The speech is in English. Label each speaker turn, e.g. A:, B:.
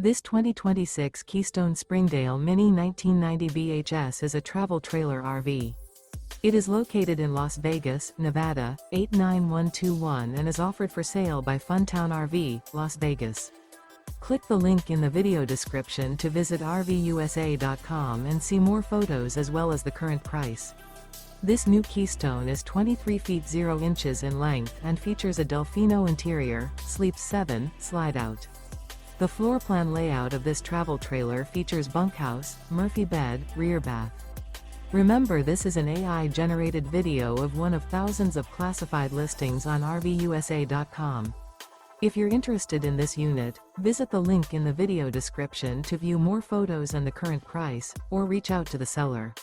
A: This 2026 Keystone Springdale Mini 1990 BHS is a travel trailer RV. It is located in Las Vegas, Nevada, 89121 and is offered for sale by Funtown RV, Las Vegas. Click the link in the video description to visit RVUSA.com and see more photos as well as the current price. This new Keystone is 23 feet 0 inches in length and features a DELFINO interior, sleeps 7, slide-out. The floor plan layout of this travel trailer features bunkhouse, Murphy bed, rear bath. Remember, this is an AI-generated video of one of thousands of classified listings on RVUSA.com. If you're interested in this unit, visit the link in the video description to view more photos and the current price, or reach out to the seller.